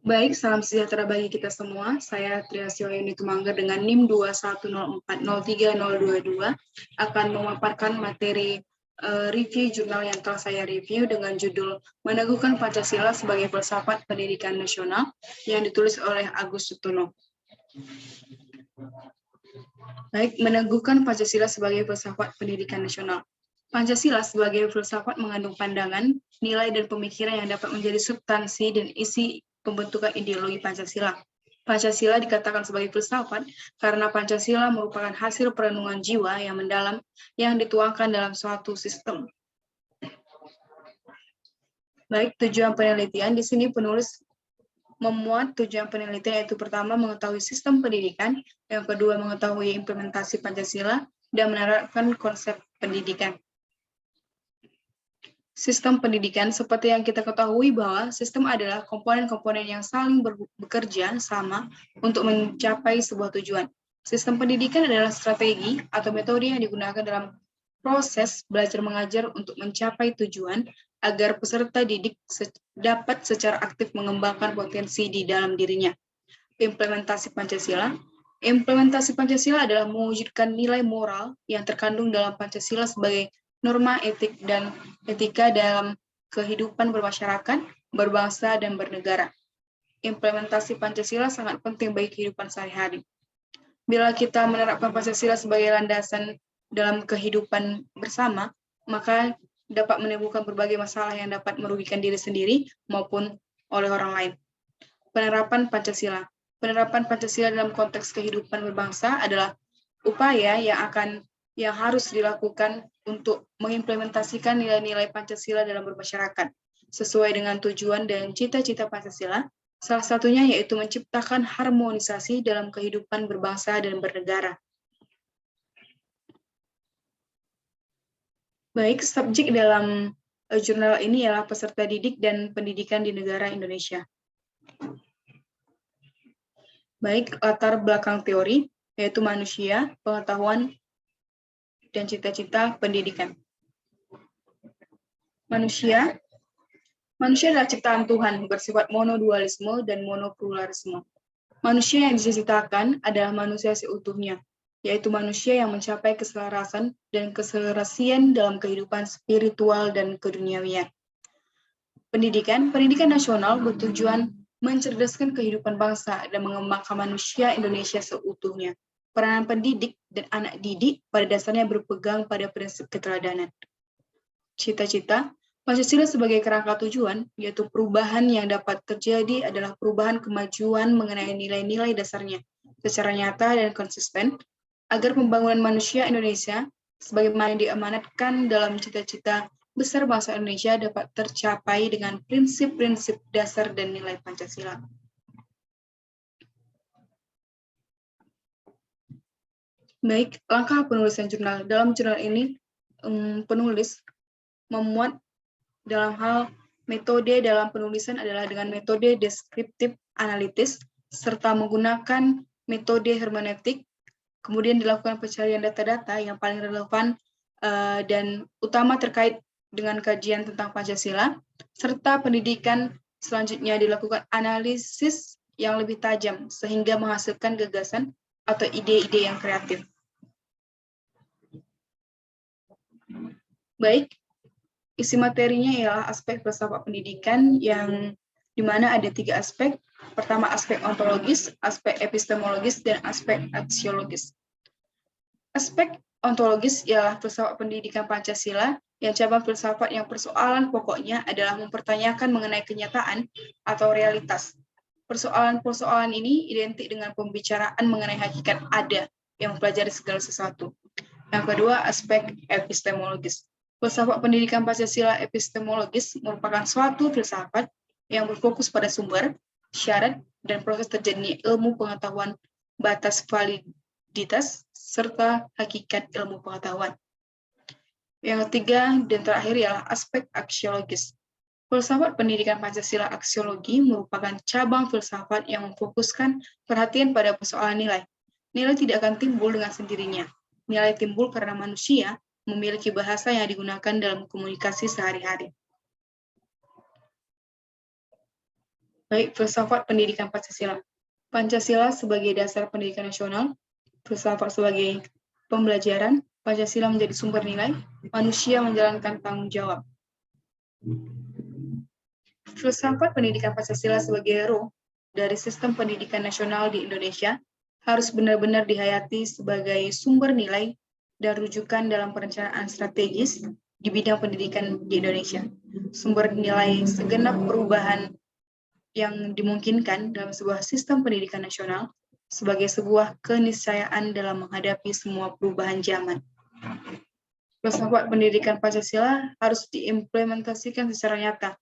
Baik, salam sejahtera bagi kita semua. Saya Triasio Yuni Tumangga dengan NIM 210403022 akan memaparkan materi review jurnal yang telah saya review dengan judul Meneguhkan Pancasila sebagai Filsafat Pendidikan Nasional yang ditulis oleh Agus Sutono. Baik, meneguhkan Pancasila sebagai filsafat pendidikan nasional. Pancasila sebagai filsafat mengandung pandangan, nilai dan pemikiran yang dapat menjadi substansi dan isi pembentukan ideologi Pancasila. Pancasila dikatakan sebagai filsafat karena Pancasila merupakan hasil perenungan jiwa yang mendalam yang dituangkan dalam suatu sistem. Baik, tujuan penelitian di sini penulis memuat tujuan penelitian, yaitu pertama mengetahui sistem pendidikan, yang kedua mengetahui implementasi Pancasila, dan menerapkan konsep pendidikan. Sistem pendidikan, seperti yang kita ketahui bahwa sistem adalah komponen-komponen yang saling bekerja sama untuk mencapai sebuah tujuan. Sistem pendidikan adalah strategi atau metode yang digunakan dalam proses belajar mengajar untuk mencapai tujuan agar peserta didik dapat secara aktif mengembangkan potensi di dalam dirinya. Implementasi Pancasila. Implementasi Pancasila adalah mewujudkan nilai moral yang terkandung dalam Pancasila sebagai norma etik dan etika dalam kehidupan bermasyarakat, berbangsa, dan bernegara. Implementasi Pancasila sangat penting bagi kehidupan sehari-hari. Bila kita menerapkan Pancasila sebagai landasan dalam kehidupan bersama, maka dapat menimbulkan berbagai masalah yang dapat merugikan diri sendiri maupun oleh orang lain. Penerapan Pancasila. Penerapan Pancasila dalam konteks kehidupan berbangsa adalah upaya yang harus dilakukan untuk mengimplementasikan nilai-nilai Pancasila dalam bermasyarakat sesuai dengan tujuan dan cita-cita Pancasila. Salah satunya yaitu menciptakan harmonisasi dalam kehidupan berbangsa dan bernegara. Baik, subjek dalam jurnal ini ialah peserta didik dan pendidikan di negara Indonesia. Baik, latar belakang teori, yaitu manusia, pengetahuan, dan cita-cita pendidikan. Manusia adalah ciptaan Tuhan, bersifat monodualisme dan monopluralisme. Manusia yang diciptakan adalah manusia seutuhnya, yaitu manusia yang mencapai keselarasan dan keselarasian dalam kehidupan spiritual dan keduniawian. Pendidikan nasional bertujuan mencerdaskan kehidupan bangsa dan mengembangkan manusia Indonesia seutuhnya. Peranan pendidik dan anak didik pada dasarnya berpegang pada prinsip keteladanan. Cita-cita, Pancasila sebagai kerangka tujuan, yaitu perubahan yang dapat terjadi adalah perubahan kemajuan mengenai nilai-nilai dasarnya secara nyata dan konsisten, agar pembangunan manusia Indonesia sebagaimana diamanatkan dalam cita-cita besar bangsa Indonesia dapat tercapai dengan prinsip-prinsip dasar dan nilai Pancasila. Baik, langkah penulisan jurnal. Dalam jurnal ini, penulis memuat dalam hal metode dalam penulisan adalah dengan metode deskriptif analitis, serta menggunakan metode hermeneutik, kemudian dilakukan pencarian data-data yang paling relevan dan utama terkait dengan kajian tentang Pancasila, serta pendidikan selanjutnya dilakukan analisis yang lebih tajam, sehingga menghasilkan gagasan atau ide-ide yang kreatif. Baik, isi materinya ialah aspek filsafat pendidikan yang dimana ada 3 aspek. Pertama, aspek ontologis, aspek epistemologis, dan aspek aksiologis. Aspek ontologis ialah filsafat pendidikan Pancasila, yang cabang filsafat yang persoalan pokoknya adalah mempertanyakan mengenai kenyataan atau realitas. Persoalan-persoalan ini identik dengan pembicaraan mengenai hakikat ada yang mempelajari segala sesuatu. Yang kedua, aspek epistemologis. Filsafat pendidikan Pancasila epistemologis merupakan suatu filsafat yang berfokus pada sumber, syarat, dan proses terjadinya ilmu pengetahuan, batas validitas, serta hakikat ilmu pengetahuan. Yang ketiga dan terakhir ialah aspek aksiologis. Filsafat pendidikan Pancasila aksiologi merupakan cabang filsafat yang memfokuskan perhatian pada persoalan nilai. Nilai tidak akan timbul dengan sendirinya. Nilai timbul karena manusia memiliki bahasa yang digunakan dalam komunikasi sehari-hari. Baik, filsafat pendidikan Pancasila. Pancasila sebagai dasar pendidikan nasional, filsafat sebagai pembelajaran, Pancasila menjadi sumber nilai, manusia menjalankan tanggung jawab. Filsafat pendidikan Pancasila sebagai roh dari sistem pendidikan nasional di Indonesia harus benar-benar dihayati sebagai sumber nilai dan rujukan dalam perencanaan strategis di bidang pendidikan di Indonesia. Sumber nilai segenap perubahan yang dimungkinkan dalam sebuah sistem pendidikan nasional sebagai sebuah keniscayaan dalam menghadapi semua perubahan zaman. Filsafat pendidikan Pancasila harus diimplementasikan secara nyata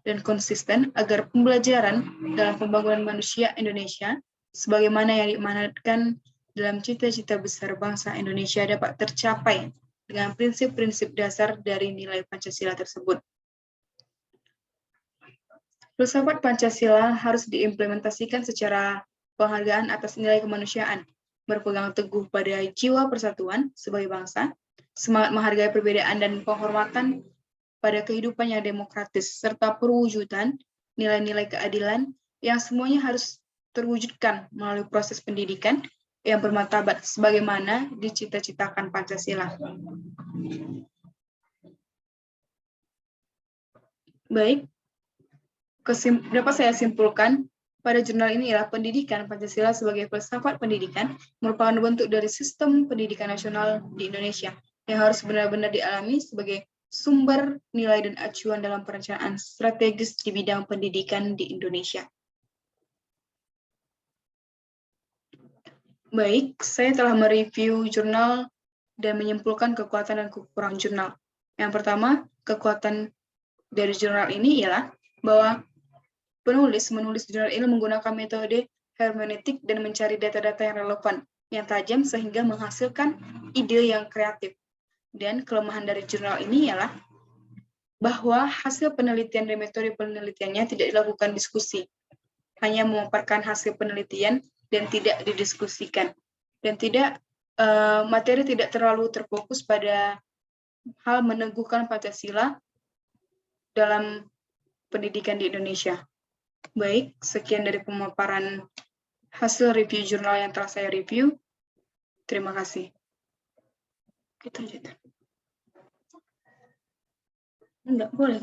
dan konsisten agar pembelajaran dalam pembangunan manusia Indonesia sebagaimana yang diamanatkan dalam cita-cita besar bangsa Indonesia dapat tercapai dengan prinsip-prinsip dasar dari nilai Pancasila tersebut. Filsafat Pancasila harus diimplementasikan secara penghargaan atas nilai kemanusiaan, berpegang teguh pada jiwa persatuan sebagai bangsa, semangat menghargai perbedaan dan penghormatan pada kehidupan yang demokratis, serta perwujudan nilai-nilai keadilan yang semuanya harus terwujudkan melalui proses pendidikan yang bermartabat sebagaimana dicita-citakan Pancasila. Baik, dapat saya simpulkan pada jurnal ini ialah pendidikan Pancasila sebagai filsafat pendidikan merupakan bentuk dari sistem pendidikan nasional di Indonesia yang harus benar-benar dialami sebagai sumber nilai dan acuan dalam perencanaan strategis di bidang pendidikan di Indonesia. Baik, saya telah mereview jurnal dan menyimpulkan kekuatan dan kekurangan jurnal. Yang pertama, kekuatan dari jurnal ini ialah bahwa penulis menulis jurnal ini menggunakan metode hermeneutik dan mencari data-data yang relevan, yang tajam sehingga menghasilkan ide yang kreatif. Dan kelemahan dari jurnal ini ialah bahwa hasil penelitian dan metode penelitiannya tidak dilakukan diskusi, hanya memaparkan hasil penelitian dan tidak didiskusikan, dan materi tidak terlalu terfokus pada hal meneguhkan Pancasila dalam pendidikan di Indonesia. Baik, sekian dari pemaparan hasil review jurnal yang telah saya review. Terima kasih. Kita lanjutkan. Enggak boleh.